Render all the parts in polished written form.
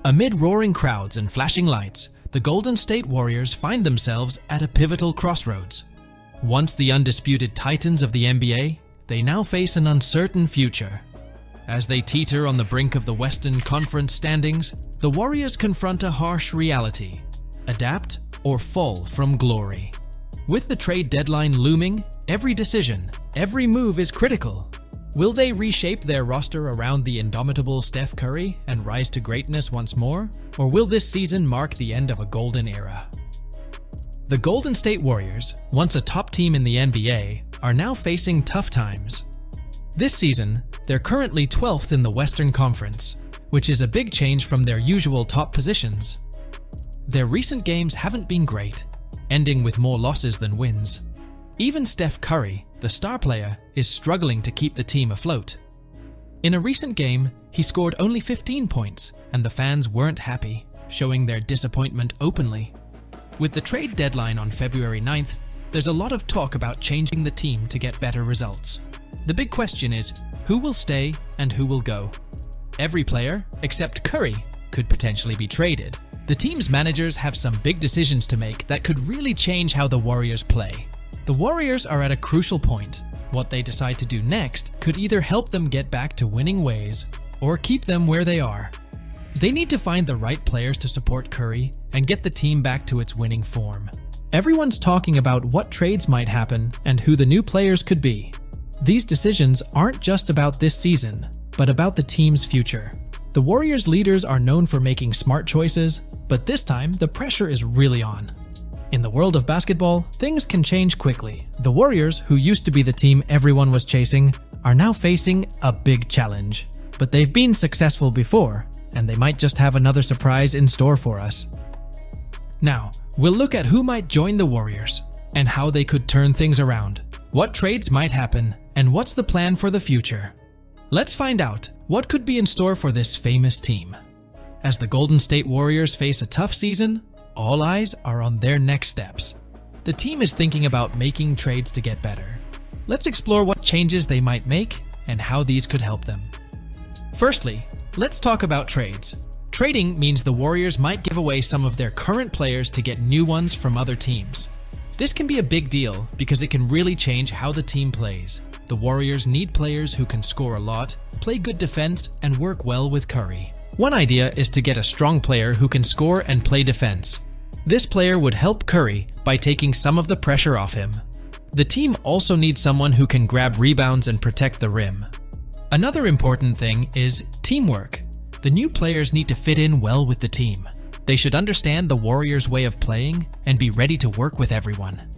Amid roaring crowds and flashing lights, the Golden State Warriors find themselves at a pivotal crossroads. Once the undisputed titans of the NBA, they now face an uncertain future. As they teeter on the brink of the Western Conference standings, the Warriors confront a harsh reality: adapt or fall from glory. With the trade deadline looming, every decision, every move is critical. Will they reshape their roster around the indomitable Steph Curry and rise to greatness once more? Or will this season mark the end of a golden era? The Golden State Warriors, once a top team in the NBA, are now facing tough times. This season, they're currently 12th in the Western Conference, which is a big change from their usual top positions. Their recent games haven't been great, ending with more losses than wins. Even Steph Curry, the star player, is struggling to keep the team afloat. In a recent game, he scored only 15 points, and the fans weren't happy, showing their disappointment openly. With the trade deadline on February 9th, there's a lot of talk about changing the team to get better results. The big question is, who will stay and who will go? Every player, except Curry, could potentially be traded. The team's managers have some big decisions to make that could really change how the Warriors play. The Warriors are at a crucial point. What they decide to do next could either help them get back to winning ways or keep them where they are. They need to find the right players to support Curry and get the team back to its winning form. Everyone's talking about what trades might happen and who the new players could be. These decisions aren't just about this season, but about the team's future. The Warriors' leaders are known for making smart choices, but this time the pressure is really on. In the world of basketball, things can change quickly. The Warriors, who used to be the team everyone was chasing, are now facing a big challenge. But they've been successful before, and they might just have another surprise in store for us. Now, we'll look at who might join the Warriors, and how they could turn things around, what trades might happen, and what's the plan for the future. Let's find out what could be in store for this famous team. As the Golden State Warriors face a tough season, all eyes are on their next steps. The team is thinking about making trades to get better. Let's explore what changes they might make and how these could help them. Firstly, let's talk about trades. Trading means the Warriors might give away some of their current players to get new ones from other teams. This can be a big deal because it can really change how the team plays. The Warriors need players who can score a lot, play good defense, and work well with Curry. One idea is to get a strong player who can score and play defense. This player would help Curry by taking some of the pressure off him. The team also needs someone who can grab rebounds and protect the rim. Another important thing is teamwork. The new players need to fit in well with the team. They should understand the Warriors' way of playing and be ready to work with everyone.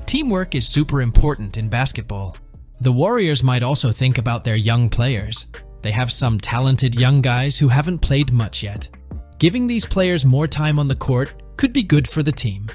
Teamwork is super important in basketball. The Warriors might also think about their young players. They have some talented young guys who haven't played much yet. Giving these players more time on the court could be good for the team.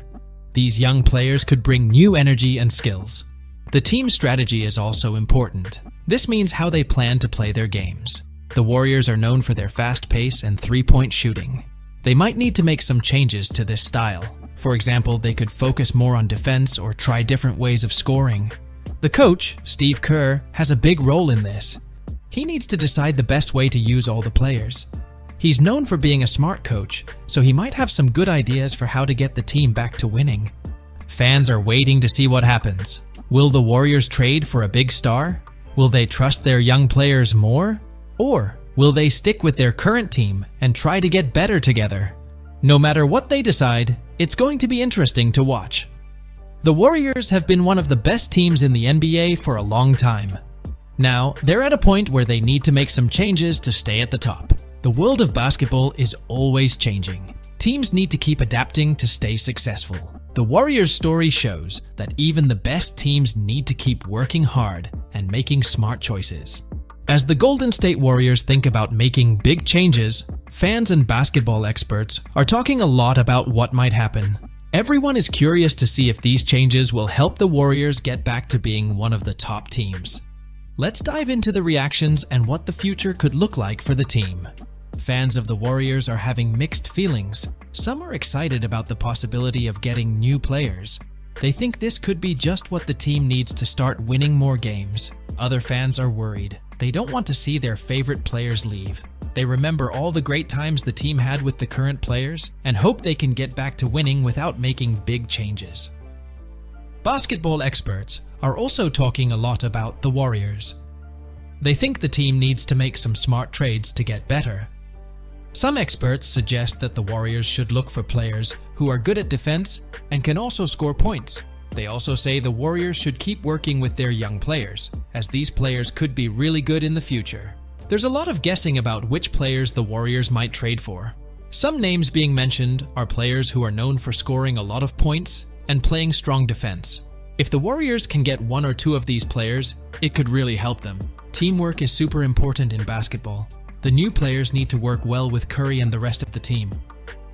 These young players could bring new energy and skills. The team's strategy is also important. This means how they plan to play their games. The Warriors are known for their fast pace and three-point shooting. They might need to make some changes to this style. For example, they could focus more on defense or try different ways of scoring. The coach, Steve Kerr, has a big role in this. He needs to decide the best way to use all the players. He's known for being a smart coach, so he might have some good ideas for how to get the team back to winning. Fans are waiting to see what happens. Will the Warriors trade for a big star? Will they trust their young players more? Or will they stick with their current team and try to get better together? No matter what they decide, it's going to be interesting to watch. The Warriors have been one of the best teams in the NBA for a long time. Now, they're at a point where they need to make some changes to stay at the top. The world of basketball is always changing. Teams need to keep adapting to stay successful. The Warriors' story shows that even the best teams need to keep working hard and making smart choices. As the Golden State Warriors think about making big changes, fans and basketball experts are talking a lot about what might happen. Everyone is curious to see if these changes will help the Warriors get back to being one of the top teams. Let's dive into the reactions and what the future could look like for the team. Fans of the Warriors are having mixed feelings. Some are excited about the possibility of getting new players. They think this could be just what the team needs to start winning more games. other fans are worried. They don't want to see their favorite players leave. They remember all the great times the team had with the current players and hope they can get back to winning without making big changes. Basketball experts are also talking a lot about the Warriors. They think the team needs to make some smart trades to get better. Some experts suggest that the Warriors should look for players who are good at defense and can also score points. They also say the Warriors should keep working with their young players, as these players could be really good in the future. There's a lot of guessing about which players the Warriors might trade for. Some names being mentioned are players who are known for scoring a lot of points and playing strong defense. If the Warriors can get one or two of these players, it could really help them. Teamwork is super important in basketball. The new players need to work well with Curry and the rest of the team.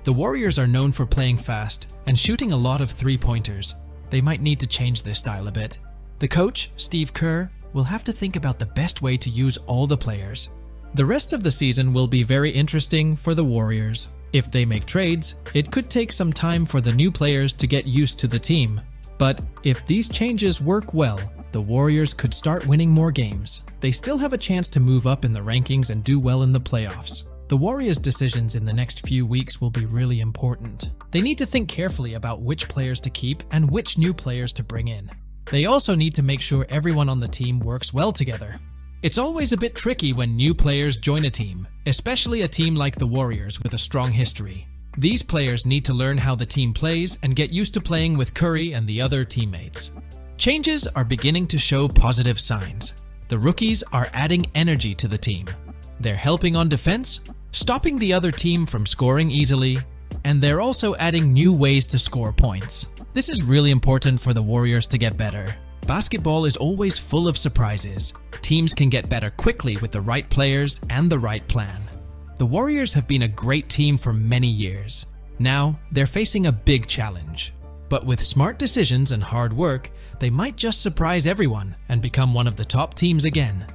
The Warriors are known for playing fast and shooting a lot of three-pointers. They might need to change their style a bit. The coach, Steve Kerr, will have to think about the best way to use all the players. The rest of the season will be very interesting for the Warriors. If they make trades, it could take some time for the new players to get used to the team. But if these changes work well, the Warriors could start winning more games. They still have a chance to move up in the rankings and do well in the playoffs. The Warriors' decisions in the next few weeks will be really important. They need to think carefully about which players to keep and which new players to bring in. They also need to make sure everyone on the team works well together. It's always a bit tricky when new players join a team, especially a team like the Warriors with a strong history. These players need to learn how the team plays and get used to playing with Curry and the other teammates. Changes are beginning to show positive signs. The rookies are adding energy to the team. They're helping on defense, stopping the other team from scoring easily, and they're also adding new ways to score points. This is really important for the Warriors to get better. Basketball is always full of surprises. Teams can get better quickly with the right players and the right plan. The Warriors have been a great team for many years. Now, they're facing a big challenge. But with smart decisions and hard work, they might just surprise everyone and become one of the top teams again.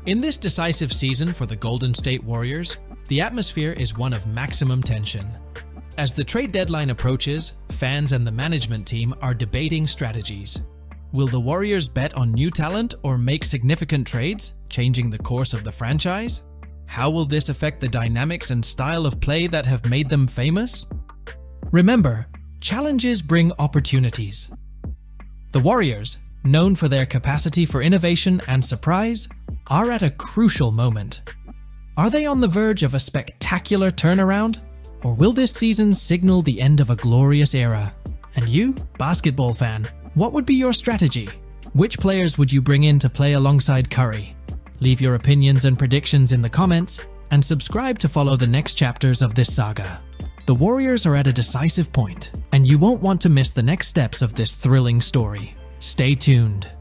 In this decisive season for the Golden State Warriors, the atmosphere is one of maximum tension. As the trade deadline approaches, fans and the management team are debating strategies. Will the Warriors bet on new talent or make significant trades, changing the course of the franchise? How will this affect the dynamics and style of play that have made them famous? Remember, challenges bring opportunities. The Warriors, known for their capacity for innovation and surprise, are at a crucial moment. Are they on the verge of a spectacular turnaround? Or will this season signal the end of a glorious era? And you, basketball fan, what would be your strategy? Which players would you bring in to play alongside Curry? Leave your opinions and predictions in the comments, and subscribe to follow the next chapters of this saga. The Warriors are at a decisive point, and you won't want to miss the next steps of this thrilling story. Stay tuned.